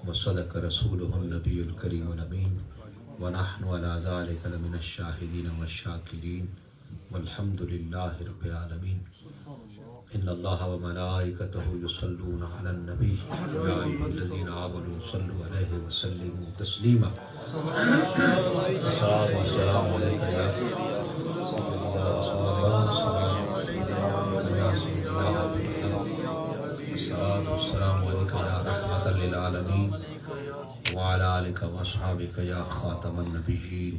وصدق رسوله النبي الكريم الأمين ونحن على ذلك لمن الشاهدين والشاكرين والحمد لله رب العالمين. إن الله وملائكته يصلون على النبي يا أيها الذين آمنوا صلوا عليه وسلموا تسليما. الصلاة والسلام عليك يا رسول الله، الصلاة والسلام عليك يا رحمة للعالمين وعلى آلك وأصحابك يا خاتم النبيين.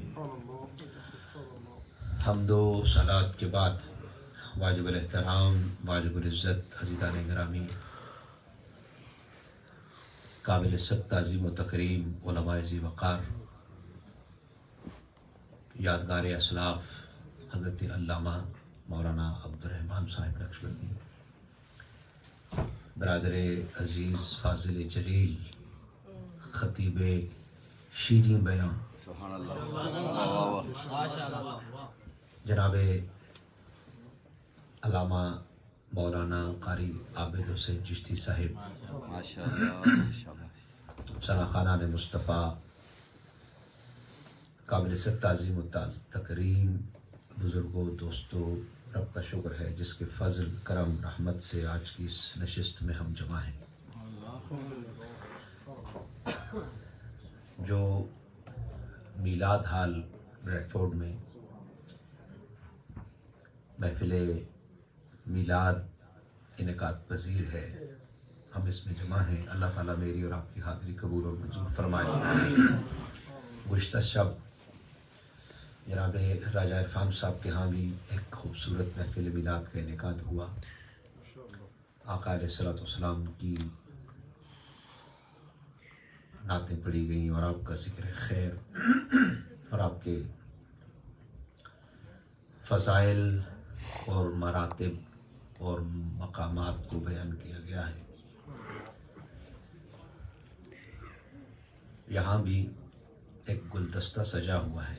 حمد و صلاة کے بعد واجب الاحترام، واجب العزت عزیزان گرامی، قابل صد تعظیم و تکریم علماء ذی وقار، یادگار اسلاف حضرت علامہ مولانا عبدالرحمن صاحب نقشبندی، برادر عزیز فاضل جلیل خطیب شیریں بیان جناب علامہ مولانا قاری عابد حسین چشتی صاحب، سنا خانان مصطفیٰ، قابل صد تعظیم و تکریم بزرگوں، دوستوں، رب کا شکر ہے جس کے فضل کرم رحمت سے آج کی اس نشست میں ہم جمع ہیں. جو میلاد ہال بریڈ فورڈ میں محفل میلاد انعقاد پذیر ہے، ہم اس میں جمع ہیں. اللہ تعالیٰ میری اور آپ کی حاضری قبول اور منظور فرمائے. گزشتہ شب جناب راجہ عرفان صاحب کے ہاں بھی ایک خوبصورت محفل میلاد کا انعقاد ہوا. آقا علیہ السلام کی نعتیں پڑھی گئیں اور آپ کا ذکر خیر اور آپ کے فضائل اور مراتب اور مقامات کو بیان کیا گیا ہے. یہاں بھی ایک گلدستہ سجا ہوا ہے.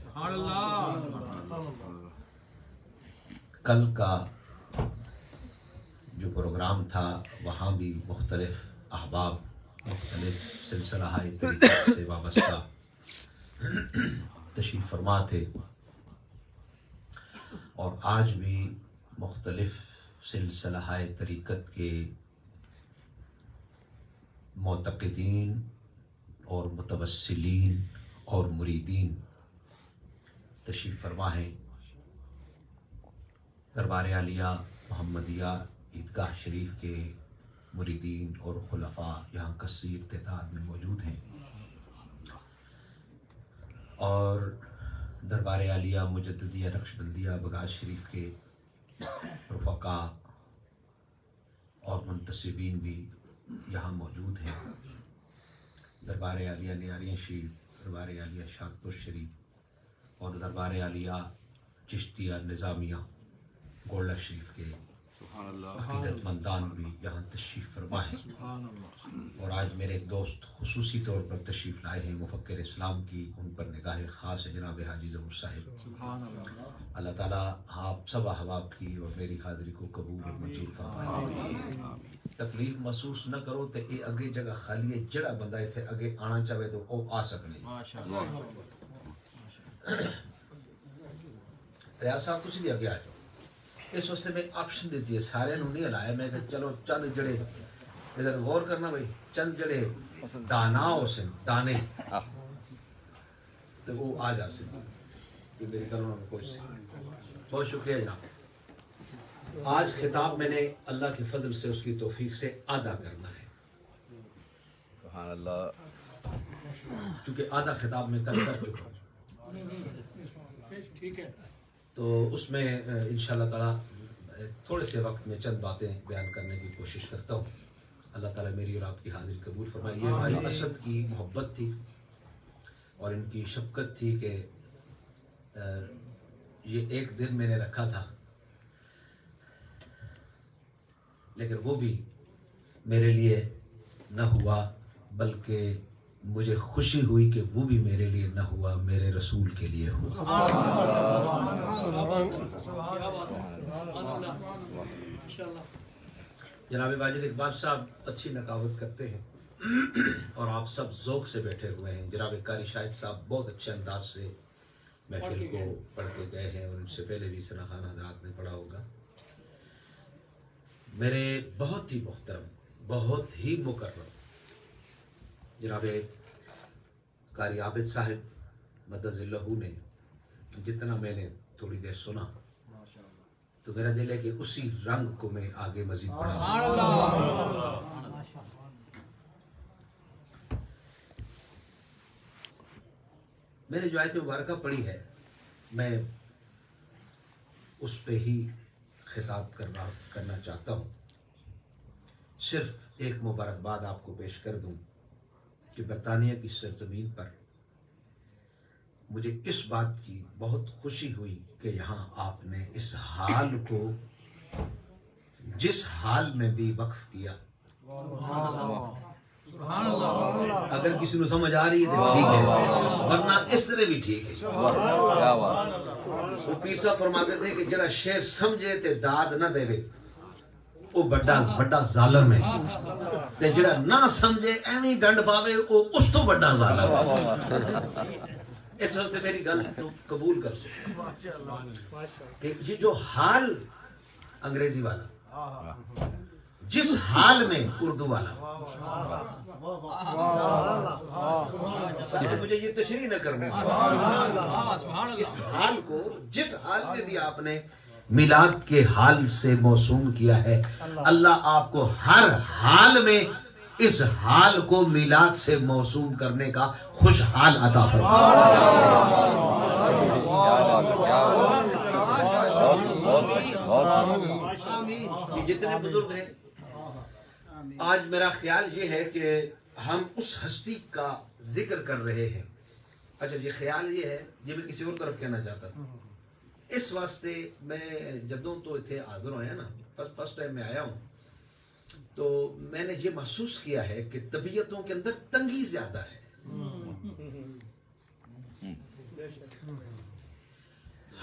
کل کا جو پروگرام تھا وہاں بھی مختلف احباب مختلف سلسلہ طریقت سے وابستہ تشریف فرما تھے، اور آج بھی مختلف سلسلہ طریقت کے معتقدین اور متوسلین اور مریدین تشریف فرما ہیں. دربار عالیہ محمدیہ عیدگاہ شریف کے مریدین اور خلفاء یہاں کثیر تعداد میں موجود ہیں، اور دربار عالیہ مجددیہ نقشبندیہ بغداد شریف کے رفقاء اور منتسبین بھی یہاں موجود ہیں. دربار عالیہ نیاریاں شریف، دربار عالیہ شادپور شریف اور دربار عالیہ چشتیہ نظامیہ گولڈا شریف کے عقیدت مندان بھی یہاں تشریف فرما ہے. اور آج میرے ایک دوست خصوصی طور پر تشریف لائے ہیں، مفکر اسلام کی ان پر نگاہ خاص ہے جناب حاجی ظہور صاحب. اللہ تعالیٰ آپ سب احباب کی اور میری حاضری کو قبول اور منظور فرمائے. تکلیف محسوس نہ کرو تو یہ اگے جگہ خالی ہے، جڑا بندہ اتنے اگے آنا چاہے تو وہ آ سکنے. ریاض صاحب تسی بھی اگے آ جاؤ. اس واسطے میں آپشن دیتی ہے، سارے نو نہیں ہلایا. میں کہ چلو چند جڑے ادھر غور کرنا بھائی، چند جڑے دانا ہو سن دانے تو وہ آ جا سن کہ میری کروں کوئی سے. بہت شکریہ جناب. آج خطاب میں نے اللہ کی فضل سے اس کی توفیق سے آدھا کرنا ہے. سبحان اللہ. چونکہ آدھا خطاب میں کل کر چکا ہوں، تو اس میں انشاءاللہ تعالیٰ تھوڑے سے وقت میں چند باتیں بیان کرنے کی کوشش کرتا ہوں. اللہ تعالیٰ میری اور آپ کی حاضری قبول فرمائے. یہ بھائی اسد کی محبت تھی اور ان کی شفقت تھی کہ یہ ایک دن میں نے رکھا تھا، لیکن وہ بھی میرے لیے نہ ہوا بلکہ مجھے خوشی ہوئی کہ وہ بھی میرے لیے نہ ہوا، میرے رسول کے لیے ہوا۔ جناب واجد اقبال صاحب اچھی نقاوت کرتے ہیں اور آپ سب ذوق سے بیٹھے ہوئے ہیں۔ جناب قاری شاہد صاحب بہت اچھے انداز سے محفل کو پڑھ کے گئے ہیں اور ان سے پہلے بھی ثنا خان حضرات نے پڑھا ہوگا۔ میرے بہت ہی محترم، بہت ہی مکرم جناب قاری عابد صاحب مدد اللہ نے جتنا میں نے تھوڑی دیر سنا تو میرا دل ہے کہ اسی رنگ کو میں آگے مزید بڑھاؤں۔ میں نے جو آیت مبارکہ پڑھی ہے میں اس پہ ہی خطاب کرنا چاہتا ہوں۔ صرف ایک مبارکباد آپ کو پیش کر دوں کہ برطانیہ کی سرزمین پر مجھے اس بات کی بہت خوشی ہوئی کہ یہاں آپ نے اس حال کو جس حال میں بھی وقف کیا۔ اگر کسی کو سمجھ آ رہی ہے تو ٹھیک ہے، ورنہ اس طرح بھی ٹھیک ہے۔ وہ پیر صاحب فرماتے تھے کہ جڑا شیر سمجھے تے داد نہ دے وہ بڑا ظالم ہے، تے جڑا نہ سمجھے ایویں ڈنڈ پاوے وہ اس تو بڑا ظالم ہے۔ اس واسطے میری گل قبول کر سو کہ یہ جو حال انگریزی والا جس حال میں اردو والا، مجھے یہ تشریح نہ کرنا، اس حال کو جس حال میں بھی آپ نے میلاد کے حال سے موسوم کیا ہے، اللہ آپ کو ہر حال میں اس حال کو میلاد سے موسوم کرنے کا خوشحال عطا فرمائے۔ یہ جتنے بزرگ ہیں، آج میرا خیال یہ ہے کہ ہم اس ہستی کا ذکر کر رہے ہیں۔ اچھا یہ خیال یہ ہے، یہ میں کسی اور طرف کہنا چاہتا تھا۔ اس واسطے میں جدوں تو اتنے حاضر ہوئے ہیں نا، فرسٹ ٹائم میں آیا ہوں، تو میں نے یہ محسوس کیا ہے کہ طبیعتوں کے اندر تنگی زیادہ ہے۔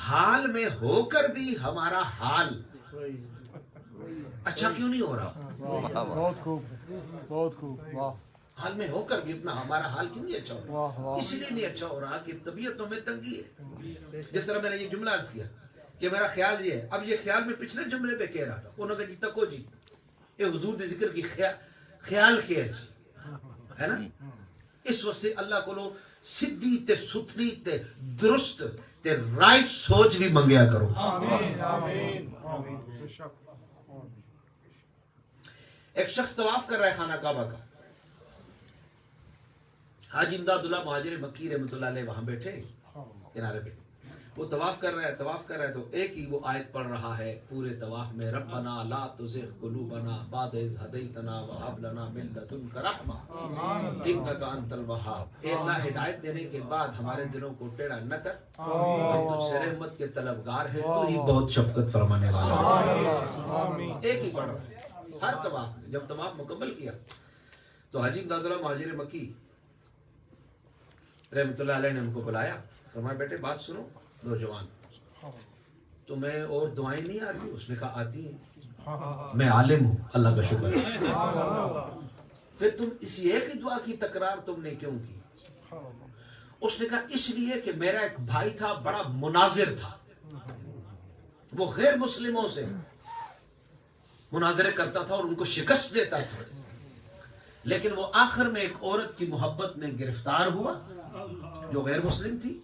حال میں ہو کر بھی ہمارا حال اچھا کیوں نہیں ہو رہا؟ بہت خوب، بہت خوب، واہ۔ حال میں ہو کر بھی اپنا ہمارا حال کیوں نہیں اچھا ہو رہا؟ اس لیے نہیں اچھا ہو رہا کہ طبیعتوں میں تنگی ہے۔ جس طرح میں نے یہ جملہ عرض کیا کہ میرا خیال یہ ہے، اب یہ خیال میں پچھلے جملے پہ کہہ رہا تھا، انہوں نے کہا جی تکو جی اے حضور دے ذکر کی خیال کیا ہے نا۔ اس وقت سے اللہ کو لو سدھی تے ستھری تے درست تے رائٹ سوچ بھی منگیا کرو۔ ایک شخص طواف کر رہا ہے خانہ کعبہ کا، حاجی امداد اللہ مہاجر مکی رحمۃ اللہ علیہ وہاں بیٹھے کنارے پہ، وہ طواف کر رہا ہے تو ایک ہی وہ آیت پڑھ رہا ہے پورے طواف میں، ربنا لا تزغ قلوبنا بعد اذ ہدیتنا وہب لنا من لدنک رحمہ انک انت الوہاب۔ اے اللہ ہدایت دینے کے بعد ہمارے دلوں کو ٹیڑھا نہ کر، ہم تجھ سے رحمت کے طلبگار ہیں، تو ہی بہت شفقت فرمانے والا ہے۔ ایک ہی پڑھ رہا ہے ہر طواف میں۔ جب طواف مکمل کیا تو حاجی امداد اللہ مہاجر مکی رحمۃ اللہ علیہ نے ان کو بلایا، فرمایا بیٹے بات سنو نوجوان، تمہیں اور دعائیں نہیں آتی؟ اس نے کہا آتی ہیں، میں عالم ہوں اللہ کا شکر ہے۔ پھر تم اسی ایک ہی دعا کی تکرار تم نے کیوں کی؟ اس نے کہا اس لیے کہ میرا ایک بھائی تھا بڑا مناظر تھا، وہ غیر مسلموں سے مناظرے کرتا تھا اور ان کو شکست دیتا تھا، لیکن وہ آخر میں ایک عورت کی محبت میں گرفتار ہوا جو غیر مسلم تھی،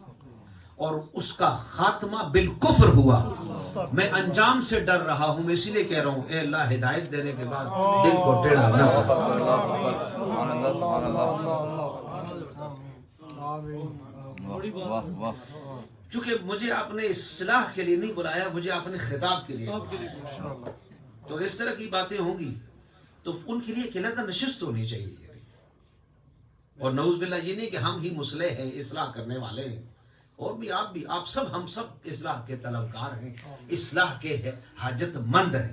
اور اس کا خاتمہ بالکفر ہوا۔ میں انجام سے ڈر رہا ہوں، میں اسی لیے کہہ رہا ہوں اے اللہ ہدایت دینے کے بعد دل کو ٹیڑھا نہ کر۔ چونکہ مجھے آپ نے اصلاح کے لیے نہیں بلایا، مجھے آپ نے خطاب کے لیے بلایا، تو اس طرح کی باتیں ہوں گی تو ان کے لیے ایک علیحدہ نشست ہونی چاہیے۔ اور نعوذ باللہ یہ نہیں کہ ہم ہی مصلح ہیں، اصلاح کرنے والے ہیں، اور بھی آپ سب ہم سب اصلاح کے طلبگار ہیں، اصلاح کے حاجت مند ہیں۔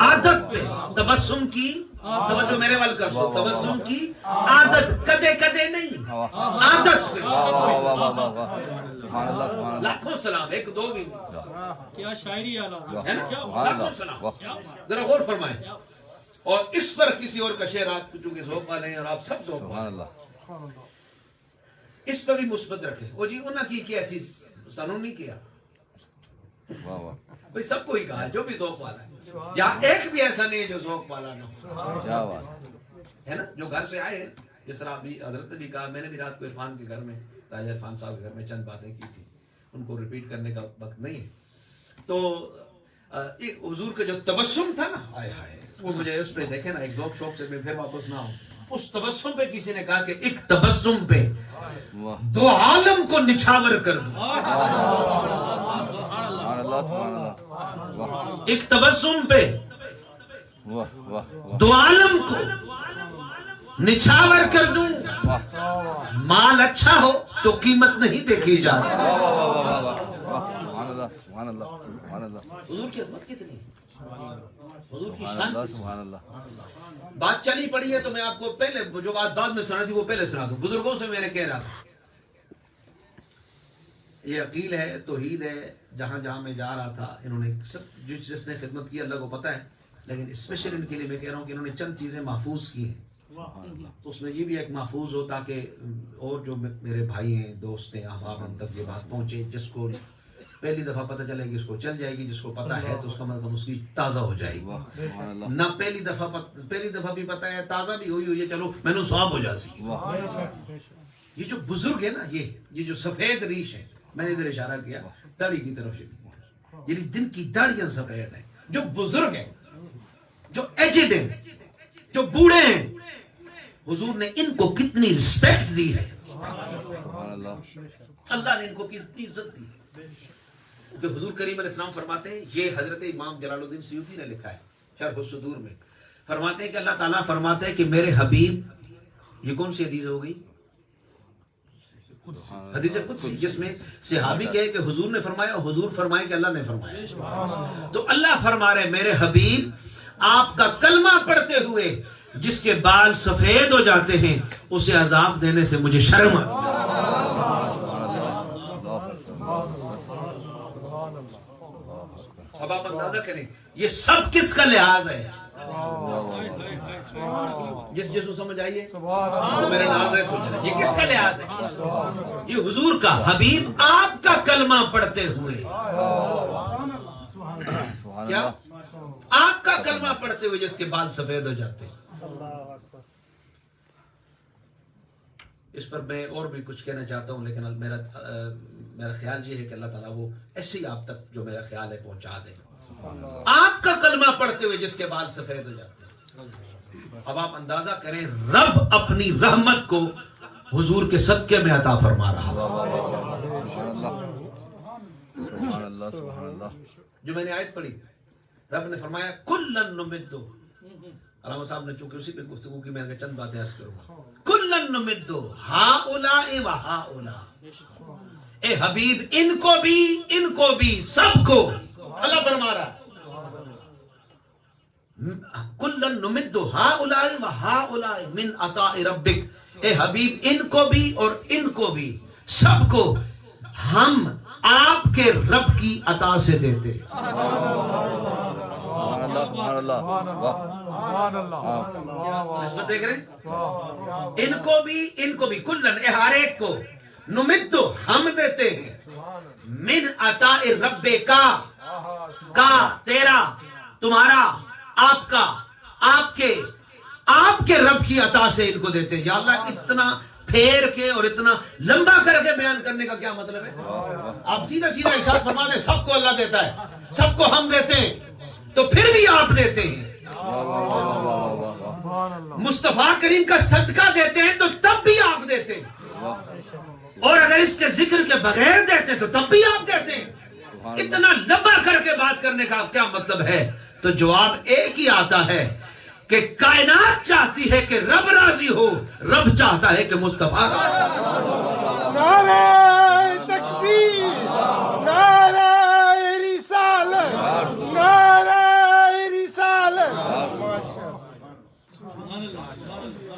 عادت پہ تبسم کی توجہ میرے وال کر سو تبسم کی عادت کدے کدے نہیں عادت پہ واہ واہ واہ واہ واہ واہ سبحان اللہ سبحان اللہ لاکھوں سلام ایک دو بھی نہیں کیا شاعری اعلیٰ ہے نا سبحان لاکھوں اللہ سلام واہ ذرا غور فرمائیں اور اس پر کسی اور کا شعر آپ چونکہ ذوق والے ہیں اور آپ سب ذوق سبحان والے اللہ اس پر بھی مثبت رکھے وہ جی انہوں کی ایسی سنوں نہیں کیا واہ واہ بھئی سب کو ہی کہا ہے جو بھی ذوق والا ہے یہاں ایک بھی ایسا نہیں ہے جو ذوق والا نہ ہو کیا بات ہے نا جو گھر سے آئے ہیں جس طرح ابھی حضرت نے بھی کہا میں نے بھی رات کو عرفان کے گھر میں راجہ عرفان صاحب کے گھر میں چند باتیں کی تھی ان کو ریپیٹ کرنے کا وقت نہیں ہے تو حضور کا جو تبسم تھا نا آئے ہائے وہ مجھے اس پہ دیکھیں نا ایک ذوق شوق سے میں پھر واپس نہ ہوں اس تبسم پہ کسی نے کہا کہ ایک تبسم پہ واہ دو عالم کو نچھاور کر دوں سبحان اللہ سبحان اللہ واہ ایک تبسم پہ واہ واہ واہ دو عالم کو نچھاور کر دوں مال اچھا ہو تو قیمت نہیں دیکھی جاتی واہ واہ واہ واہ واہ سبحان اللہ سبحان اللہ سبحان اللہ حضور کی عظمت کتنی ہے حضور کی سبحان شان اللہ کتنی سبحان اللہ ہے؟ بات چلی پڑی ہے تو میں آپ کو پہلے جو بات بعد میں سنا تھی وہ پہلے سنا دوں بزرگوں سے میں نے کہہ رہا تھا یہ عقیل ہے توحید ہے جہاں جہاں میں جا رہا تھا انہوں نے سب جس نے خدمت کی اللہ کو پتہ ہے لیکن اسپیشل ان کے لیے میں کہہ رہا ہوں کہ انہوں نے چند چیزیں محفوظ کی ہیں تو اس میں یہ بھی ایک محفوظ ہو تاکہ اور جو میرے بھائی ہیں دوست ہیں احباب ان تک یہ بات پہنچے جس کو پہلی دفعہ پتہ چلے گی اس کو چل جائے گی جس کو پتہ ہے تو اس کا مطلب اس کی تازہ ہو جائے گی سبحان اللہ نہ پہلی دفعہ بھی پتہ ہے تازہ بھی ہوئی ہے چلو میں نے سواب ہو جا سی یہ جو بزرگ ہے نا یہ جو سفید ریش ہے میں نے ادھر اشارہ کیا داڑھی کی طرف یعنی دن کی داڑیاں سفید ہیں جو بزرگ ہیں جو ایجڈ ہیں جو بوڑھے ہیں حضور نے ان کو کتنی رسپیکٹ دی ہے سبحان اللہ اللہ نے ان کو کتنی عزت دی کہ حضور کریم علیہ السلام فرماتے ہیں یہ حضرت امام جلال الدین سیوطی نے لکھا ہے شرح الصدور میں فرماتے ہیں کہ اللہ تعالیٰ فرماتے ہیں کہ میرے حبیب یہ کون سی حدیث ہو گئی حدیث قدسی جس میں صحابی کہے کہ حضور نے فرمایا اور حضور فرمائے کہ اللہ نے فرمایا تو اللہ فرما رہے میرے حبیب آپ کا کلمہ پڑھتے ہوئے جس کے بال سفید ہو جاتے ہیں اسے عذاب دینے سے مجھے شرم آتی اب آپ اندازہ کریں یہ سب کس کا لحاظ ہے جس کو سمجھ آئیے وہ میرے نال رہے سمجھ رہے یہ کس کا لحاظ ہے یہ حضور کا حبیب آپ کا کلمہ پڑھتے ہوئے کیا آپ کا کلمہ پڑھتے ہوئے جس کے بال سفید ہو جاتے ہیں اس پر میں اور بھی کچھ کہنا چاہتا ہوں لیکن میرا خیال یہ ہے کہ اللہ تعالیٰ وہ ایسے ہی آپ تک جو میرا خیال ہے پہنچا دے آپ کا کلمہ پڑھتے ہوئے جس کے بال سفید ہو جاتے ہیں اب آپ اندازہ کریں رب اپنی رحمت کو حضور کے صدقے میں عطا فرما رہا سبحان اللہ سبحان اللہ جو میں نے آیت پڑھی رب نے فرمایا کلن نمدو علامہ صاحب نے چونکہ اسی پہ گفتگو کی میں چند باتیں عرض کروں گا کلن نمدو ہاؤلاء و ہاؤلاء اے حبیب ان کو بھی سب کو اللہ فرما رہا کلن نمدو ہاؤلاء و ہاؤلاء من عطاء ربک اے حبیب ان کو بھی اور ان کو بھی سب کو ہم آپ کے رب کی عطا سے دیتے سبحان اللہ نسبت دیکھ رہے ہیں ان کو بھی کلن ہر ایک کو نمدو ہم دیتے ہیں من عطاء رب کا تیرا تمہارا آپ کا آپ کے رب کی عطا سے ان کو دیتے ہیں یا اللہ اتنا پھیر کے اور اتنا لمبا کر کے بیان کرنے کا کیا مطلب ہے آپ سیدھا ارشاد فرما دیں سب کو اللہ دیتا ہے سب کو ہم دیتے ہیں تو پھر بھی آپ دیتے ہیں مصطفیٰ کریم کا صدقہ دیتے ہیں تو تب بھی آپ دیتے ہیں اور اگر اس کے ذکر کے بغیر دیتے ہیں تو تب بھی آپ دیتے ہیں اتنا لمبا کر کے بات کرنے کا کیا مطلب ہے تو جواب ایک ہی آتا ہے کہ کائنات چاہتی ہے کہ رب راضی ہو رب چاہتا ہے کہ مصطفیٰ نعرہ تکبیر نعرہ رسالت نعرہ رسالت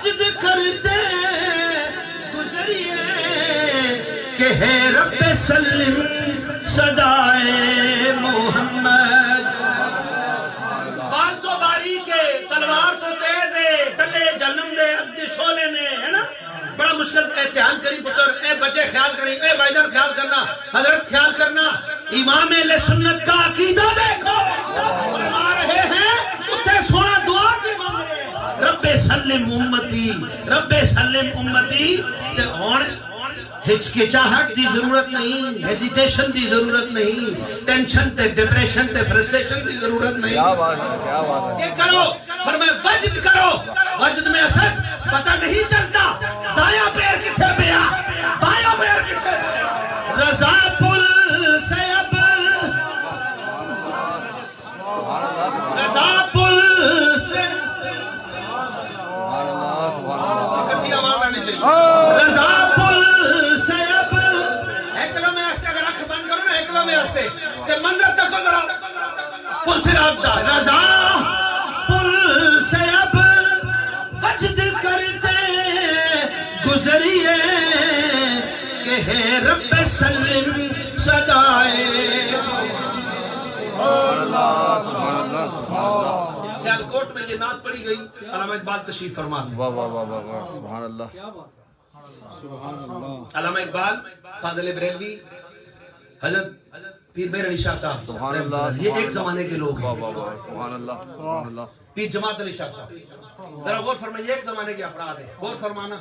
وجد کرتے گزریے کہ ہے رب سلم صدائے محمد. بال تو باریک ہے، تلوار تو تیز ہے، تلے جنم دے عبد شولے نے، ہے نا بڑا مشکل. احتیاط کری پتر، اے بچے خیال کریں، اے بھائی جان خیال کرنا، حضرت خیال کرنا. امام اہل سنت کا عقیدہ دیکھو، فرما رہے ہیں اتنے سونا دعا کی مانگ رہے ہیں رب سلم امتی، رب سلم امتی. تے ہن ہچکچاہٹ دی ضرورت نہیں، ہیزیٹیشن دی ضرورت نہیں، ٹینشن تے ڈپریشن تے فرسٹریشن دی ضرورت نہیں. کیا بات ہے، کیا بات ہے. یہ کرو، فرمائے وجد کرو. وجد میں اصل پتہ نہیں چلتا دایاں پیر کتھے پیا، بایاں پیر کتھے پیا. رضا پل سے اب، رضا پل سے، اکٹھی آواز آنی چاہیے. رضا پل سے اب، ایکلوں میں ہستے، اگر آنکھ بند کرو نا ایکلوں میں ہستے تے منظر تک ذرا پل سے رابطہ. رضا پل سے اب وجد کرتے گزریے کہ ہے رب سلم صدائے. سیالکوٹ میں یہ نعت پڑھی گئی، علامہ اقبال تشریف فرما تھے. واہ واہ واہ واہ واہ، سبحان اللہ. علامہ اقبال، فاضل بریلوی، حضرت پیر مہر علی شاہ صاحب، سبحان اللہ. یہ ایک زمانے کے لوگ واہ ہیں. واہ واہ، سبحان اللہ، سبحان اللہ. پیر جماعت علی شاہ صاحب، ذرا غور فرمائیے، ایک زمانے کے افراد ہیں. غور فرمانا،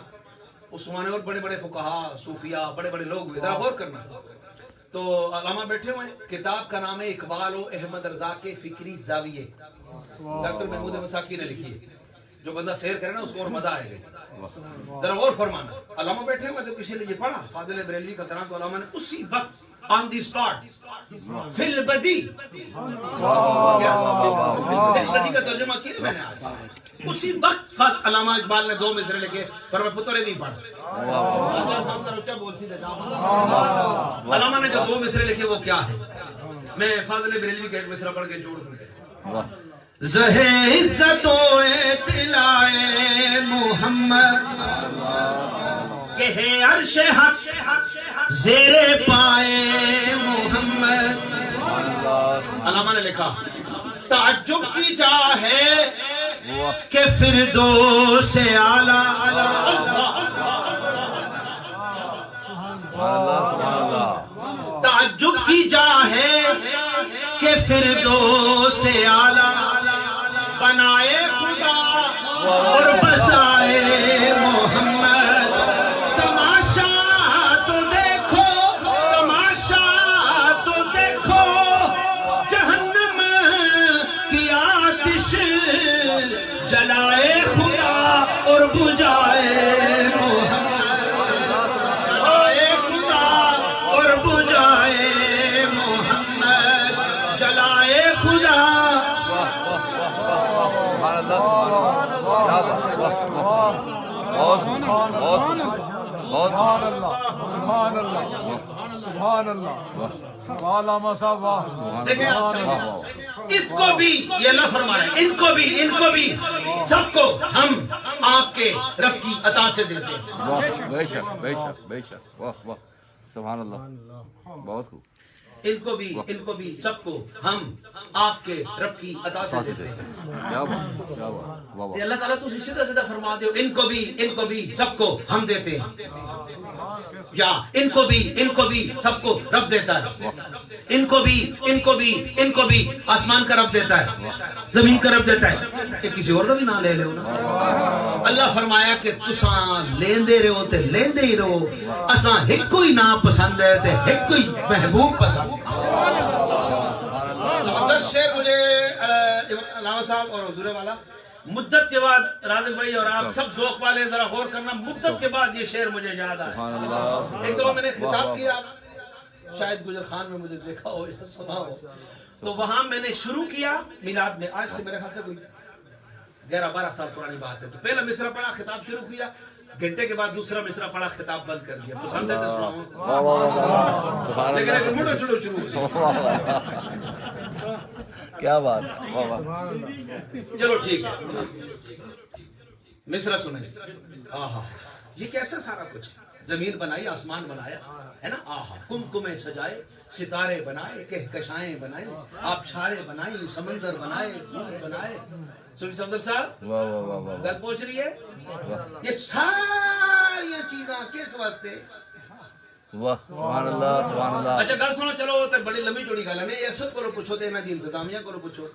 اس زمانے اور بڑے بڑے فقہا، صوفیاء، بڑے بڑے لوگ ہوئے، ذرا غور کرنا. تو علامہ بیٹھے ہوئے ہیں. کتاب کا نام ہے اقبال و احمد رضا کے فکری زاویے، ڈاکٹر محمود مساکی نے لکھی ہے. جو بندہ سیر کرے نا اس کو اور مزہ آئے گا. ذرا غور فرمانا. علامہ بیٹھے ہوئے تو کسی نے یہ پڑھا فاضل بریلوی کا کلام، تو علامہ نے اسی وقت آن دی سپاٹ فی البدی، فی البدی کا ترجمہ کیا میں نے آج. اسی وقت علامہ اقبال نے 2 مصرے لکھے، فرمایا پترے نہیں پڑھ. علامہ نے جو 2 مصرے لکھے وہ کیا ہے؟ میں فاضل بریلوی کا ایک مصرع پڑھ کے جوڑ دوں. زہ عزت و اطلاع محمد کہ ہے عرش حق زیر پائے محمد. علامہ نے لکھا تعجب کی جا ہے کہ فردوس اعلیٰ. تعجب کی جا ہے کہ فردوس اعلیٰ بنائے خدا اور بسائے محمد. تماشا تو دیکھو، تماشا تو دیکھو، جہنم کی آتش جلائے خدا اور بجھائے محمد. جلائے خدا اور بجھائے محمد، جلائے خدا. دیکھیں آپ اس کو بھی یہ اللہ فرما رہے ہیں، ان کو بھی سب کو ہم آپ کے رب کی عطا سے دیتے ہیں. بے شک بے شک بے شک. واہ واہ، سبحان اللہ. بہت خوب. ان کو بھی سب کو ہم آپ کے رب کی عطا سے دیتے ہیں. کیا بات، کیا بات. واہ واہ. اللہ تعالیٰ تو سیدھا سیدھا فرما دے ان کو بھی سب کو ہم دیتے ہیں، یا ان کو بھی سب کو رب دیتا ہے. ان کو بھی آسمان کا رب دیتا ہے، زمین کا رب دیتا ہے. کہ کسی اور کا بھی نہ لے لو نا. اللہ فرمایا کہ تساں لیندے رہو تے لیندے ہی رہو، اساں ایک کوئی نا پسند ہے تے ایک کوئی محبوب پسند. زبردست شعر مجھے علامہ صاحب اور حضور والا مدت کے بعد، رازق بھائی اور آپ سب ذوق والے ذرا غور کرنا، مدت کے بعد یہ شعر مجھے یاد آیا. ایک دفعہ میں نے خطاب کیا، شاید گجر خان میں مجھے دیکھا ہو یا سنا ہو، تو وہاں میں نے شروع کیا میلاد میں. آج سے میرے خیال سے کوئی 11-12 سال پرانی بات ہے. تو پہلا مصرع پڑھا، خطاب شروع کیا، گھنٹے کے بعد دوسرا مصرع پڑھا، خطاب بند کر دیا. پسند ہے تو سناؤں، لیکن ایک مٹو چھڑو شروع. کیا بات. واہ واہ. چلو ٹھیک ہے. مصرع سنیں آہا یہ کیسا سارا کچھ زمین بنائی آسمان بنایا ہے نا آہا کمکمیں سجائے ستارے بنائے کہکشائیں بنائے آبشاریں بنائی سمندر بنائے پھول بنائے سوری صفدر صاحب واہ واہ واہ واہ گل پہنچ رہی ہے یہ ساری چیزاں کس واسطے واہ سبحان اللہ سبحان اللہ اچھا گل سنو چلو تے بڑی لمبی چوڑی گل ہے نہیں اسد کو پوچھو تے انہاں دی انتظامیہ کو پوچھو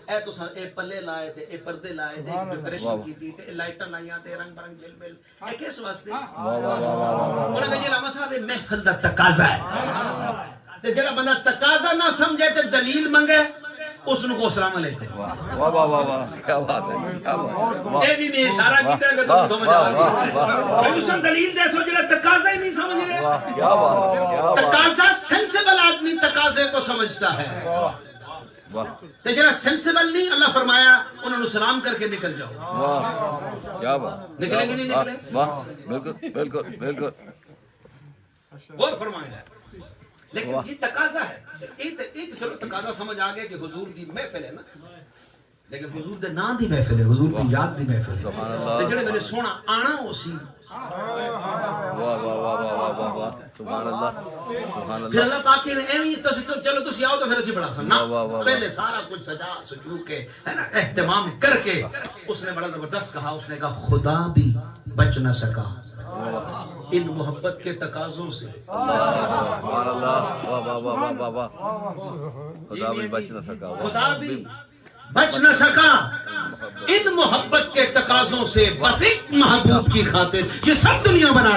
اے تو اے پلے لائے تے اے پردے لائے تے ڈیکوریشن کیتی تے لائٹاں لائیاں تے رنگ برنگ جل مل اے کس واسطے انہاں کہا جی علامہ صاحب یہ محفل دا تقاضا ہے تے جڑا بندہ تقاضا نہ سمجھے تے دلیل منگے اس کو السلام علیکم واہ واہ واہ واہ کیا بات ہے کیا بات ہے اے بھی میں اشارہ کیتا ہے کہ تم سمجھ آ گئی اس دلیل دے سو جڑا تقاضا ہی نہیں سمجھ رہے واہ کیا بات ہے کیا بات تقاضا سینسیبل آدمی تقاضے کو سمجھتا ہے واہ تے جڑا سینسیبل نہیں اللہ فرمایا انہوں نے سلام کر کے نکل جاؤ واہ کیا بات نکلیں گے نہیں نکلیں واہ بالکل بالکل بالکل بہت فرمایا لیکن یہ تقاضا ہے یہ تو چلو تقاضا سمجھ آ گیا کہ حضور دی محفل ہے نا لیکن حضور دے نام دی محفل ہے حضور دی یاد دی محفل ہے تے جڑے میرے سونا آنا ہو سی واہ واہ واہ واہ واہ واہ سبحان اللہ سبحان پھر اللہ اللہ پاک نے ایویں چلو تسی آؤ تو پھر اسی بڑا سن پہلے سارا کچھ سجا سجو کے ہے نا اہتمام کر کے اس نے بڑا زبردست کہا اس نے کہا خدا بھی بچ نہ سکا ان محبت کے تقاضوں سے سبحان اللہ واہ واہ واہ واہ واہ خدا بھی بچ نہ سکا خدا بھی بچ نہ سکا ان محبت کے تقاضوں سے بس ایک محبوب کی خاطر یہ سب دنیا بنا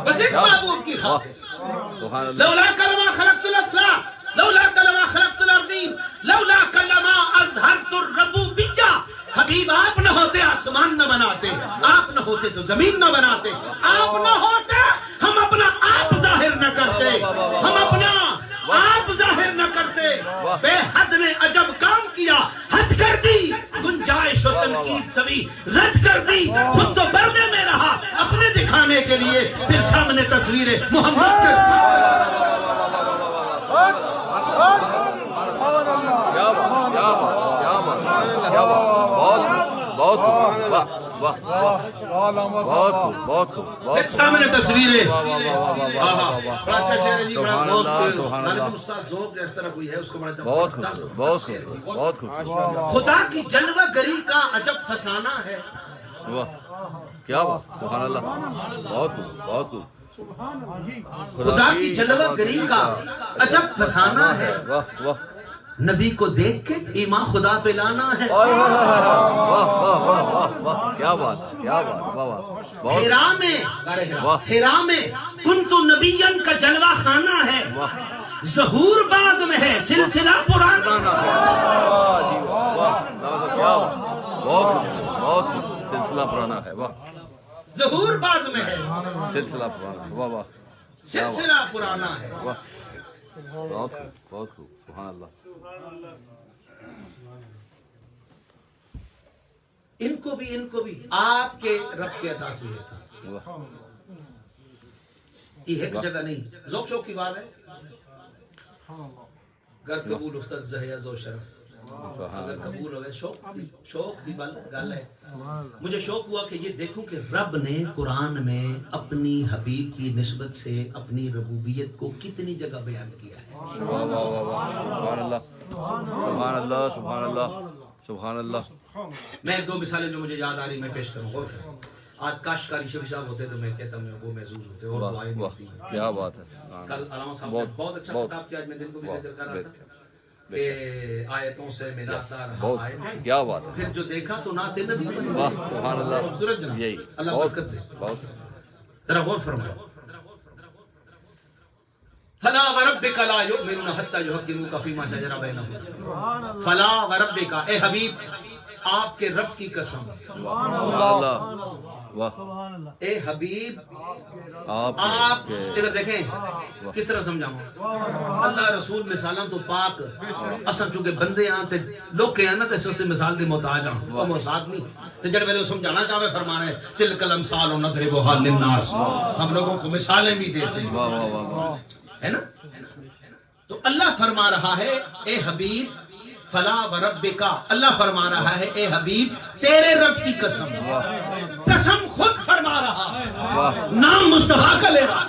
بس ایک محبوب کی خاطر لولا کلمہ خلقت الافلاک لولا کلمہ خلقت الارضین لولا کلمہ اظہرت الربوبیہ حبیب آپ نہ ہوتے آسمان نہ بناتے آپ نہ ہوتے تو زمین نہ بناتے آپ نہ ہوتے ہم اپنا آپ ظاہر نہ کرتے ہم اپنا آپ ظاہر نہ کرتے بے حد نے عجب کام کیا حد کر دی گنجائش و تنقید سبھی رد کر دی خود تو پردے میں رہا اپنے دکھانے کے لیے پھر سامنے تصویر محمد کر کیا بات کیا بات کیا بات کیا بات بہت خوب واہ واہ بہت خوب بہت خوب پھر سامنے تصویریں بڑا اچھا شعر ہے جی بڑا غالب استاد ذوق اس طرح کوئی ہے اس کو بڑا بہت خوب بہت خوب بہت خوب خدا کی جلوہ گری کا عجب فسانہ ہے واہ کیا بات سبحان اللہ بہت خوب بہت خوب خدا کی جلوہ گری کا عجب فسانہ ہے واہ واہ نبی کو دیکھ کے ایمان خدا پہ لانا ہے واہ واہ واہ واہ واہ کیا بات کیا بات واہ واہ ہیرا میں کنت نبیًا کا جلوہ خانہ ہے ظہور بعد میں ہے سلسلہ پرانا واہ جی واہ کیا بہت بہت سلسلہ پرانا ہے واہ ظہور بعد میں ہے سلسلہ پرانا واہ واہ سلسلہ پرانا ہے واہ بہت خوب بہت خوب سبحان اللہ ان کو بھی آپ کے رب کے عطا سے تھا یہ ایک جگہ نہیں ذوق شوق کی بات ہے گر قبول افتد زہیز و شرف اگر قبول ہوئے شوق کی گل ہے مجھے شوق ہوا کہ یہ دیکھوں کہ رب نے قرآن میں اپنی حبیب کی نسبت سے اپنی ربوبیت کو کتنی جگہ بیان کیا ہے سبحان اللہ سبحان اللہ سبحان اللہ سبحان اللہ میں ایک دو مثالیں جو مجھے یاد آ رہی میں پیش کروں غور کروں آج کاشکاری شفیع صاحب ہوتے تو میں کہتا ہوں وہ محظوظ ہوتے اور دعائیں ملتی ہیں کیا بات ہے کل علامہ صاحب نے بہت اچھا خطاب کیا آج میں دن کو بھی ذکر کر رہا تھا کہ آیتوں سے ملاتا رہا آئے کیا بات ہے پھر جو دیکھا تو نہ تھے نبی بن واہ سبحان اللہ خوبصورت جناب یہی اللہ برکت دے بہت ذرا غور فرمائیں فلا وربک لا یؤمنون حتی یحکموک فیما شجر بینہم فلا وربک اے حبیب آپ کے رب کی قسم سبحان اللہ واہ اے حبیب آپ ادھر دیکھیں کس طرح سمجھاؤں اللہ رسول مثالاں تو پاک اصل چونکہ بندے ہاں تے لوگ ہیں نا تے اس مثال دی محتاج ہاں وہ محتاج نہیں تے جڑے ویلے سمجھانا چاہے فرمانے تلک الامثال نضربها للناس ہم لوگوں کو مثالیں بھی دیتے ہیں واہ واہ واہ ہے نا تو اللہ فرما رہا ہے اے حبیب فلا وربکا، اللہ فرما رہا ہے اے حبیب تیرے رب کی قسم، قسم خود فرما رہا ہے، نام مصطفیٰ کا لے رہا ہے،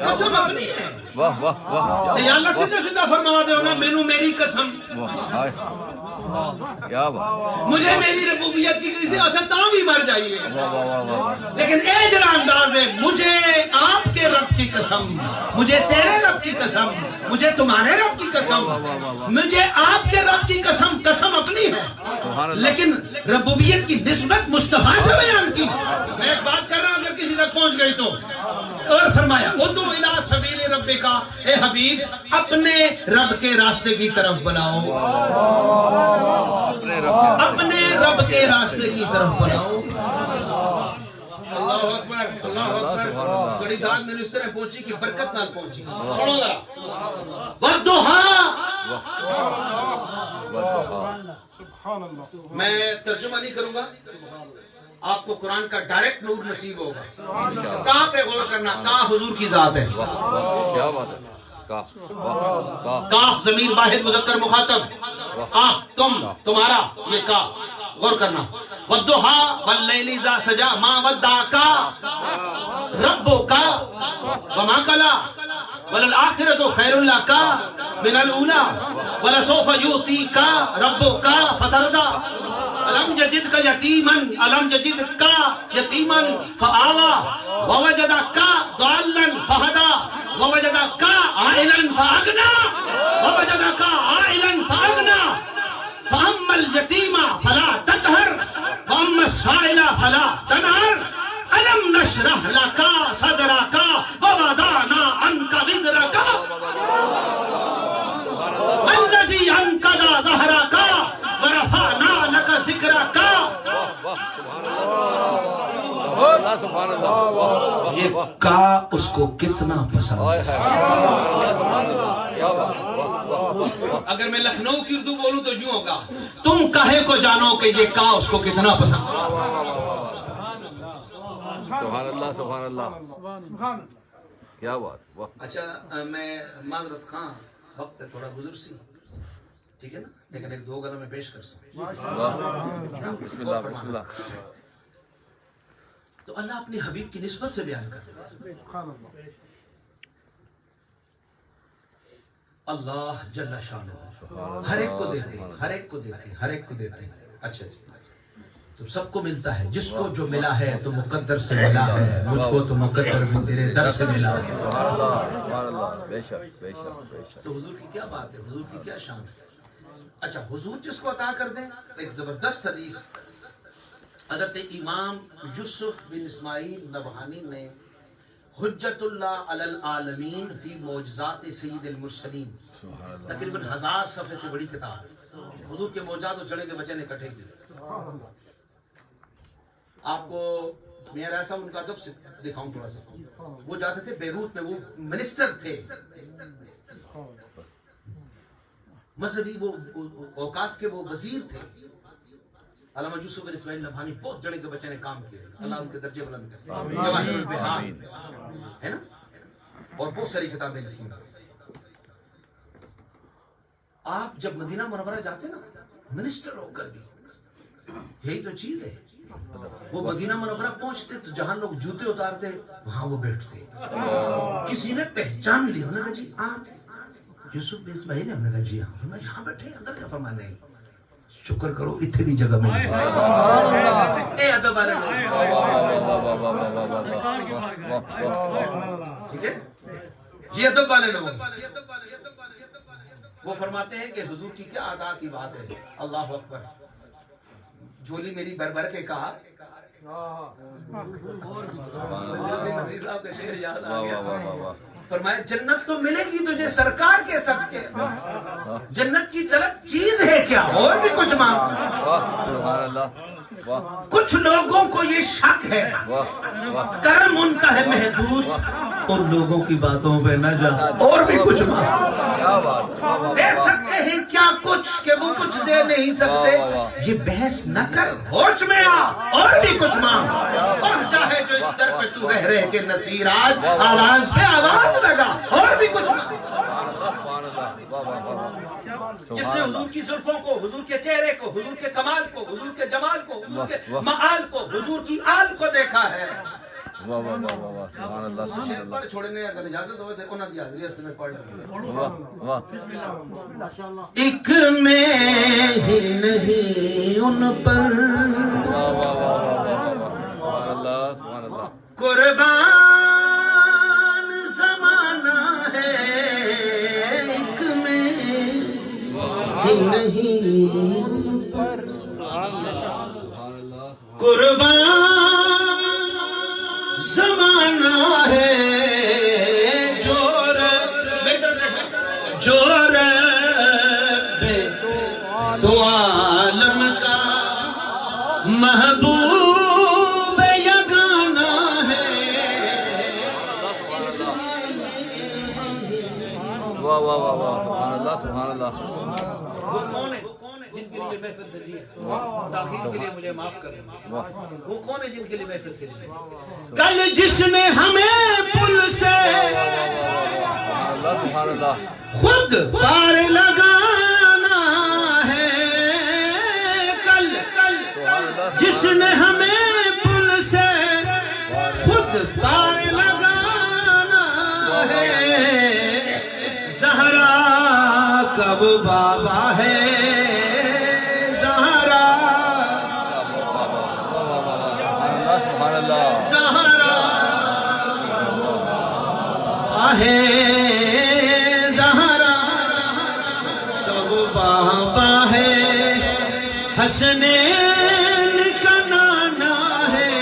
قسم اپنی ہے۔ واہ واہ واہ یا اللہ سیدھا سیدھا فرما دے نا مینوں میری قسم، کیا بات، مجھے میری ربوبیت کی کسی اصل تاں بھی مر جائیے، لیکن اے جڑا انداز ہے مجھے آپ کے رب کی قسم، مجھے تیرے رب کی قسم، مجھے تمہارے رب کی قسم، مجھے آپ کے رب کی قسم، قسم اپنی ہے لیکن ربوبیت کی نسبت مصطفیٰ سے بیان کی۔ میں ایک بات کر رہا ہوں اگر کسی تک پہنچ گئی تو، اور فرمایا ادعو الی سبیل ربک، اے حبیب اپنے رب کے راستے کی طرف بلاؤ، اپنے رب کے راستے کی طرف بلاؤ۔ اللہ اکبر، اللہ اکبر، بڑی داد میرے اس طرح پہنچی کہ برکت نال پہنچی۔ سنو ذرا، والضحیٰ، میں ترجمہ نہیں کروں گا، آپ کو قرآن کا ڈائریکٹ نور نصیب ہوگا۔ کہاں پہ غور کرنا، کہاں حضور کی ذات ہے، کیا بات ہے، کاف ضمیر واحد مذکر مخاطب، آپ تم تمہارا، یہ کا غور کرنا۔ والضحیٰ واللیل اذا سجا ما ودعک ربک وما قلی وللآخرۃ خیر لک من الاولی ولسوف یعطیک ربک فترضی الم یجدک یتیما الم یجدک یتیما فآوی ووجدک ضالا فہدی ووجدک عائلا فأغنی ووجدک عائلا فأغنی فأما اليتیم فلا تقہر وأما السائل فلا تنہر ألم نشرح لك صدرك ووضعنا عنك وزرك الذي أنقض ظهرك ورفعنا لك ذكرك۔ یہ کا اس کو کتنا پسند ہے۔ اگر میں لکھنؤ کی اردو بولوں تو جو ہوگا، تم کہے کو جانو کہ یہ کا اس کو کتنا پسند ہے۔ سبحان اللہ، سبحان اللہ، کیا بات۔ اچھا میں معذرت خواہ، وقت تھوڑا گزر سی، ٹھیک ہے نا، لیکن ایک دو گلا میں پیش کر سکوں۔ بسم اللہ، بسم اللہ۔ تو اللہ اپنی حبیب کی نسبت سے بیان کرتا ہے، اللہ جل شانہ ہر ایک کو دیتے ہیں، ہر ایک کو دیتے ہیں، ہر ایک کو دیتے ہیں۔ اچھا جی، تو سب کو ملتا ہے، جس کو جو ملا ہے تو مقدر سے ملا ہے، مجھ کو تو مقدر بھی تیرے در سے ملا ہے۔ سبحان اللہ، سبحان اللہ، بے شک، بے شک، بے شک۔ تو حضور کی کیا بات ہے، حضور کی کیا شان ہے۔ اچھا حضور جس کو عطا کر دیں، ایک زبردست حدیث حضرت امام یوسف بن اسماعیل نبہانی نے حجت اللہ علی العالمین فی معجزات سید المرسلین، تقریباً 1000 صفحے سے بڑی کتاب ہے، حضور کے معجزات و چڑھے کے بچے نے اکٹھے کیے۔ آپ کو میرا ایسا ان کا ادب سے دکھاؤں تھوڑا سا، وہ جاتے تھے بیروت میں، وہ منسٹر تھے مذہبی، وہ اوقاف کے وہ وزیر تھے۔ علامہ یوسف بن اسماعیل نبہانی بہت جڑے کے بچے نے کام کیے، اللہ ان کے درجے بلند کرے، جواہر البحار ہے نا، اور بہت ساری کتابیں لکھی۔ آپ جب مدینہ منورہ جاتے نا منسٹر ہو کر بھی، یہی تو چیز ہے، وہ مدینہ منورہ پہنچتے تو جہاں لوگ جوتے اتارتے وہاں وہ بیٹھتے، کسی نے پہچان لی، انہوں نے کہا جی آپ یوسف بن اسماعیل نے، ہم نے کہا جی ہاں، فرمایا یہاں بیٹھے اندر کیا، فرمایا نہیں، شکر کرو اتنے بھی جگہ مل گئی۔ اے ادب والے لوگ، ٹھیک ہے، یہ ادب والے لوگ، وہ فرماتے ہیں کہ حضور کی کیا عطا کی بات ہے، اللہ اکبر۔ جھولی میری بھر بھر کے کہا، نذیر صاحب کا شعر یاد آ گیا، فرمایا جنت تو ملے گی تجھے سرکار کے صدقے، جنت کی طلب چیز ہے کیا، اور بھی کچھ مانگ۔ سبحان اللہ، کچھ لوگوں کو یہ شک ہے، کرم ان کا ہے محدود، ان لوگوں کی باتوں پہ نہ جا، اور بھی کچھ مانگ۔ دے سکتے ہیں کیا کچھ کہ وہ کچھ دے نہیں سکتے، یہ بحث نہ کر، ہوش میں آ، اور بھی کچھ مانگ۔ اور چاہے جو اس در پہ تو رہ رہے کہ نصیر آج آواز پہ آواز لگا، اور بھی کچھ مانگ۔ جس نے حضور کی زلفوں کو، حضور کے چہرے کو، حضور کے کمال کو، حضور کے جمال کو، حضور کے معال کو، حضور کی آل کو دیکھا ہے. واہ واہ واہ واہ واہ سبحان اللہ سبحان شیر پڑھ چھوڑنے اگر اجازت ہوئے تو انہوں کی حاضری سے میں پڑھ لوں. اللہ واہ ایک میں ہی نہیں ان پر واہ واہ واہ واہ سبحان اللہ سبحان اللہ قربان زمانہ ہے. ایک میں ہی نہیں قربان زمانہ ہے. جو رب تو عالم کا محبوب یگانہ ہے. واہ واہ واہ واہ سبحان اللہ سبحان اللہ. وہ کون ہے جن کے لیے محفل سجی ہے؟ تاخیر کے لیے مجھے معاف کریں. وہ کون ہے جن کے لیے محفل سجی ہے؟ کل جس نے ہمیں پل سے سبحان اللہ خود پار لگانا ہے. کل جس نے ہمیں پل سے خود پار لگانا ہے. زہرا کا وہ بابا ہے. زہرا سبحان اللہ زہرا ہے. بابا ہے حسنین کا نانا ہے.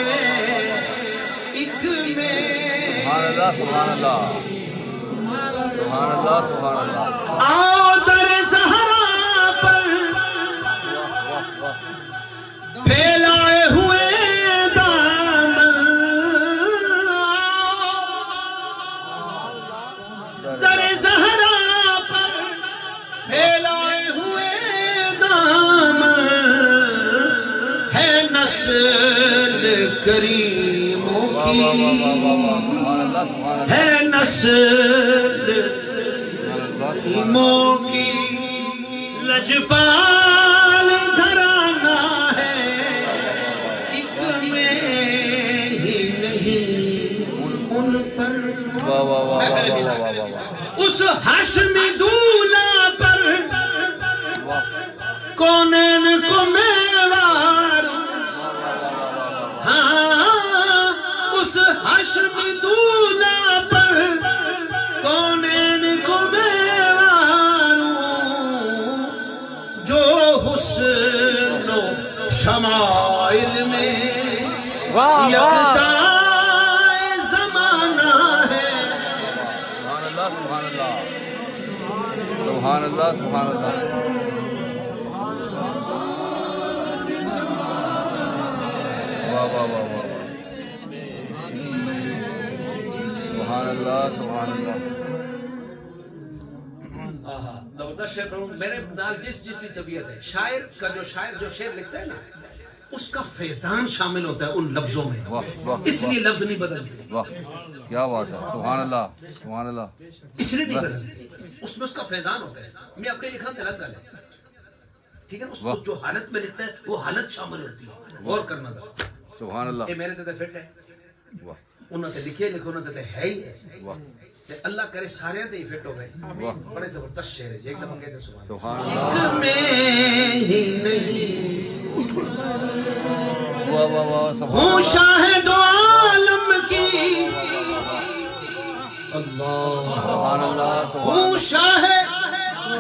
ایک میں سبحان اللہ سبحان اللہ سبحان اللہ سبحان اللہ. آؤ در زہرا پر پھیلائے ہوئے دامن. در زہرا پر پھیلائے ہوئے دامن ہے. نسل کریموں کی ہے. نسل کریموں کی لجپال گھرانہ ہے. ایک میں ہی نہیں ان پر واہ واہ واہ واہ اس ہاشمی دولہ پر کونین کو میوار. ہاں اس ہاشمی دولہ پر کونین کو میوار. جو حسن و شمائل میں یکتا زمانہ ہے. سبحان اللہ سبحان اللہ سبحان اللہ. واہ واہ واہ واہ سبحان اللہ سبحان اللہ. زبردست شعر پڑھوں. میرے نال جس کی طبیعت ہے شاعر کا جو شعر لکھتا ہے نا اس کا فیضان شامل ہوتا ہے ان لفظوں میں. واہ واہ اس لیے لفظ نہیں بدلتے. واہ کیا بات ہے. سبحان اللہ سبحان اللہ. اس لیے نہیں بدلتے. اس میں اس کا فیضان ہوتا ہے. میں اپنے لکھا تیرنگ گل ہے ٹھیک ہے. اس کو جو حالت میں لکھتا ہے وہ حالت شامل ہوتی ہے. غور کرنا تھا. سبحان اللہ. یہ میرے تے فٹ ہے. واہ انہوں نے لکھے لکھو انہوں نے ہے ہی ہے. واہ اللہ کرے سارے تے ہی فٹ ہو گئے. واہ بڑے زبردست شعر ہے. ایک دفعہ کہتے سبحان سبحان اللہ. اللہ. ایک میں ہی نہیں واہ واہ واہ سبحان ہوں اللہ. شاہد عالم کی. سبحان اللہ سبحان ہوں شاہد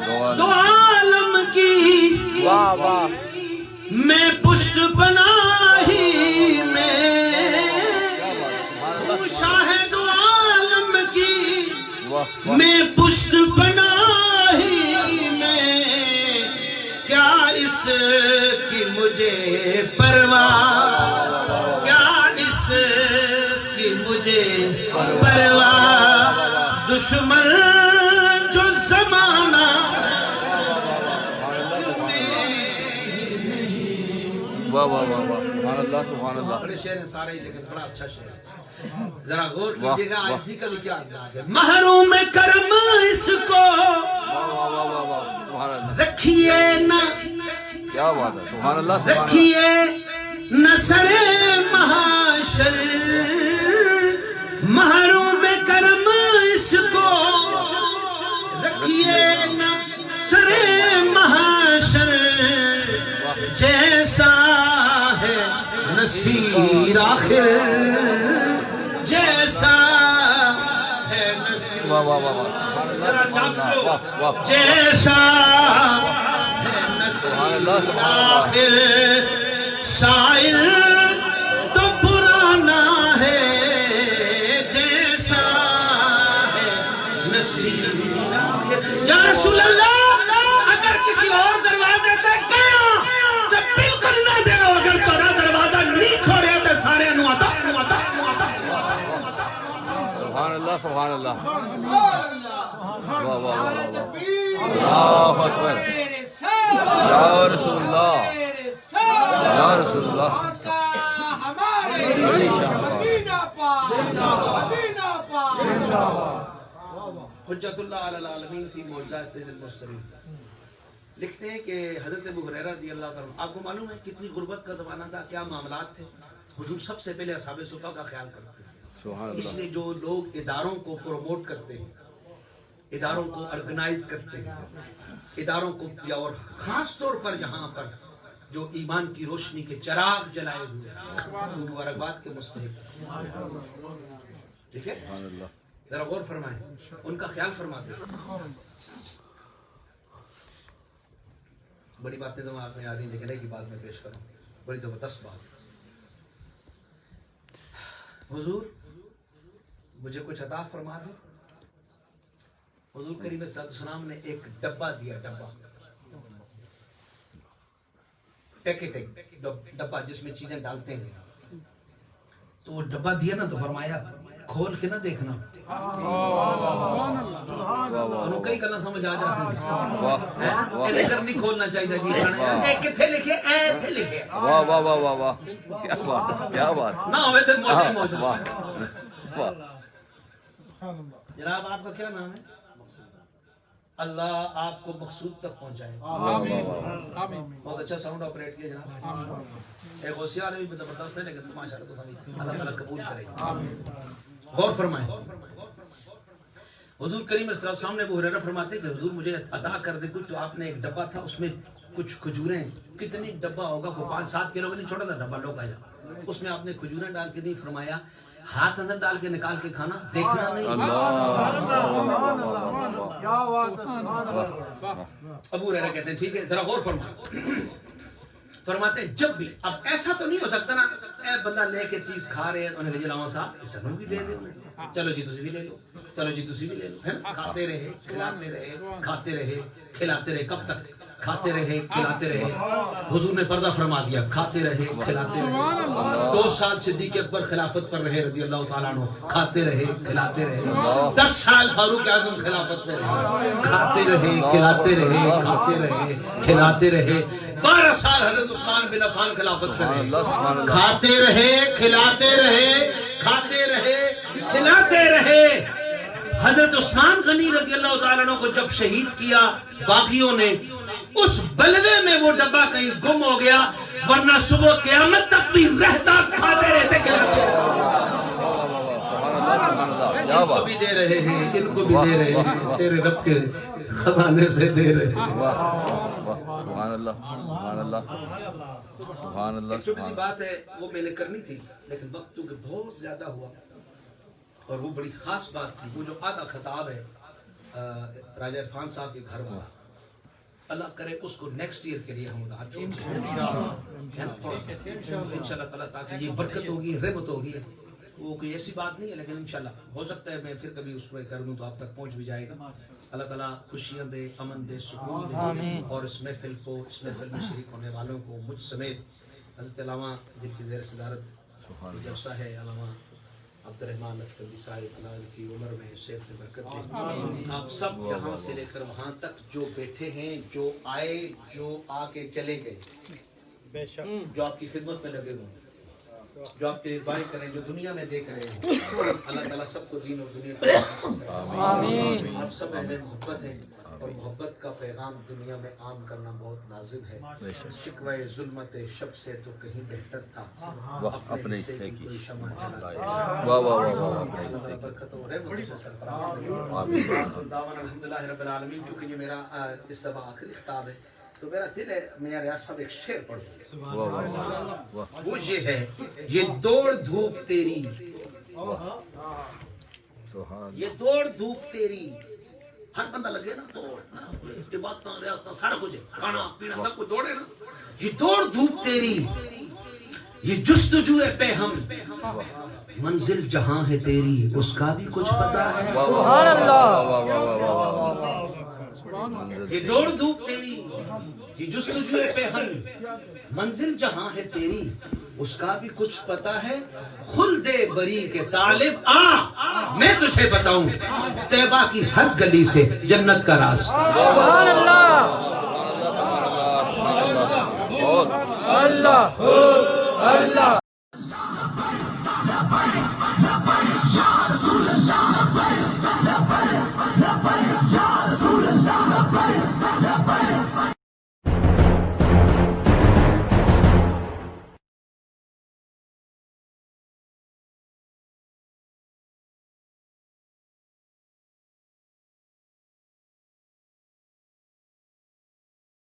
اللہ. عالم کی. واہ واہ میں پشت پناہی میں ہوں شاہد عالم کی. میں پشت پناہی میں کیا اس کی مجھے پرواہ. کیا اس کی مجھے پرواہ. دشمن جو زمانہ واہ واہ واہ واہ سبحان اللہ سبحان اللہ. بڑے شعر ہیں سارے ہی لیکن بڑا اچھا شعر ہے. ذرا غور واہ، کیجیے گا واہ. اسی کا بھی کیا انداز ہے. محروم کرم اس کو سبحان اللہ رکھیے نہ کیا بات ہے سبحان اللہ سبحان اللہ رکھیے نہ سر محاشر محروم کرم اس کو رکھیے نہ سر محاشر جیسا ہے نصیر آخر جیسا ہے نصیر واہ واہ واہ واہ ذرا جاگ سو واہ واہ جیسا ہے سبحان اللہ نصیر سبحان اللہ آخر شاعر تو پرانا ہے جیسا ہے نصیر آخر یا رسول اللہ اگر کسی اور دروازے تک گیا تو بالکل نہ دیو اگر تیرا دروازہ نہیں کھوڑے تو سارے نو عطا سبحان اللہ سبحان اللہ واہ واہ واہ واہ اللہ اکبر یا رسول اللہ یا رسول اللہ بڑی شان حجت اللہ علی العالمین فی معجزات سید المرسلین لکھتے ہیں کہ حضرت ابو ہریرہ رضی اللہ عنہ آپ کو معلوم ہے کتنی غربت کا زمانہ تھا کیا معاملات تھے حضور سب سے پہلے اصحاب صفہ کا خیال کرتے تھے سبحان اس اللہ لیے جو لوگ اداروں کو پروموٹ کرتے ہیں اداروں کو ارگنائز کرتے ہیں اداروں کو اور خاص طور پر یہاں پر جو ایمان کی روشنی کے چراغ جلائے ہوئے ہیں مبارکباد کے مستحق ٹھیک ہے سبحان اللہ ذرا غور فرمائیں ان کا خیال فرماتے تھے بڑی باتیں تو آپ میں آ رہی ہیں لیکن ایک ہی بات میں پیش کروں بڑی زبردست بات حضور مجھے کچھ عطا فرما دیں حضور کریم صلی اللہ علیہ وسلم نے ایک ڈبہ دیا ڈبہ پیکیٹنگ ڈبہ جس میں چیزیں ڈالتے ہیں تو وہ ڈبہ دیا نا تو فرمایا کھول کے نہ دیکھنا انہوں کئی گلا سمجھ آ جا سکتے لیکر نہیں کھولنا چاہیے جی اے کتھے لکھے اے تھے لکھے واہ واہ واہ واہ واہ کیا بات نہ ہوئے تو موجود موجود واہ واہ جناب آپ کا کیا نام ہے اللہ آپ کو مقصود تک پہنچائے بہت اچھا ساؤنڈ آپریٹ کیا جناب ایک غوثیہ علیہ بھی زبردست ہے لیکن تماشا تو سبھی اللہ تعالیٰ قبول کرے گا غور فرمائیں حضور کریم صلی اللہ علیہ وسلم نے ابو ہریرہ فرماتے کہ حضور مجھے عطا کر دے کچھ تو آپ نے ایک ڈبہ تھا اس میں کچھ کھجوریں کتنی ڈبہ ہوگا کوئی 5-7 کلو کا نہیں چھوٹا تھا ڈبہ لوگ آیا اس میں آپ نے کھجوریں ڈال کے دی فرمایا ہاتھ اندر ڈال کے نکال کے کھانا دیکھنا نہیں ابو ہریرہ کہتے ہیں ٹھیک ہے ذرا غور فرماتے ہیں جب بھی اب ایسا تو نہیں ہو سکتا نا اے بندہ لے کے چیز کھا رہے ہیں انہوں نے کہا جی لاما صاحب اس بھی دے دیں چلو جی تسی بھی لے لو چلو جی تسی بھی لے لو کھاتے رہے کھلاتے رہے کھاتے رہے کھلاتے رہے کب تک کھاتے رہے کھلاتے رہے حضور نے پردہ فرما دیا کھاتے رہے کھلاتے رہے 2 سال صدیق اکبر خلافت پر رہے رضی اللہ تعالیٰ عنہ کھاتے رہے کھلاتے رہے 10 سال فاروق اعظم خلافت پر رہے کھاتے رہے کھلاتے رہے کھاتے رہے کھلاتے رہے 12 سال حضرت عثمان بن عفان خلافت پر رہے کھاتے رہے کھلاتے رہے کھاتے رہے کھلاتے رہے حضرت عثمان غنی رضی اللہ تعالیٰ عنہ کو جب شہید کیا باقیوں نے اس بلوے میں وہ ڈبہ کہیں گم ہو گیا ورنہ صبح قیامت تک بھی رہتا کھاتے رہتے کھلاتے رہتے ان کو بھی دے رہے ہیں ان کو بھی دے رہے ہیں تیرے رب کے خزانے سے دے رہے ہیں سبحان اللہ سبحان اللہ سبحان اللہ ایک چھوٹی سی بات ہے وہ میں نے کرنی تھی لیکن وقت چونکہ بہت زیادہ ہوا اور وہ بڑی خاص بات تھی وہ جو آدھا خطاب ہے راجہ عرفان صاحب کے گھر والا اللہ کرے اس کو نیکسٹ ایئر کے لیے ہم ادھار چھوڑ دیں انشاءاللہ تعالیٰ تاکہ یہ برکت ہوگی رحمت ہوگی وہ کوئی ایسی بات نہیں ہے لیکن انشاءاللہ ہو سکتا ہے میں پھر کبھی اس کو کر دوں تو آپ تک پہنچ بھی جائے گا اللہ تعالیٰ خوشیاں دے امن دے سکون دے اور اس محفل کو اس محفل میں شریک ہونے والوں کو مجھ سمیت حضرت علامہ جن کی زیر صدارت جلسہ ہے علامہ عبد الرحمن لکھنوی صاحب اللہ کی عمر میں صحت میں برکت دے آپ سب یہاں سے لے کر وہاں تک جو بیٹھے ہیں جو آئے جو آ کے چلے گئے جو آپ کی خدمت میں لگے ہوئے جو آپ کے دعائیں کریں جو دنیا میں دیکھ رہے ہیں اللہ تعالیٰ سب کو دین اور دنیا کا آپ سب اہل محبت ہیں اور محبت کا پیغام دنیا میں عام کرنا بہت لازم ہے. شکوہ ظلمت شب سے تو کہیں بہتر تھا اپنے حصے کی کوئی شمع جلاتے. واہ واہ واہ واہ اپنے اللہ حصے کی. برکت ہو رہے مجھے سرفراز میں. دعوانا الحمدللہ رب العالمین. چونکہ یہ میرا اس دفعہ آخری خطاب ہے تو میرا دل ہے میں ریاض صاحب ایک شعر پڑھ دوں. واہ واہ واہ. وہ یہ ہے یہ دوڑ دھوپ تیری سبحان یہ دوڑ دھوپ تیری. ہر بندہ لگے نا دوڑ عبادتاں ریاستاں سارا کچھ ہے کھانا پینا سب کچھ دوڑے نا. یہ دوڑ دھوپ تیری یہ جستجو پہ ہم منزل جہاں ہے تیری اس کا بھی کچھ پتا ہے. سبحان اللہ. واہ واہ واہ واہ. یہ دوڑ دھوپ تیری یہ جستجو پہ ہم منزل جہاں ہے تیری اس کا بھی کچھ پتا ہے. خلد بری کے طالب آ میں تجھے بتاؤں طیبہ کی ہر گلی سے جنت کا راز. سبحان اللہ. بہت اللہ اللہ.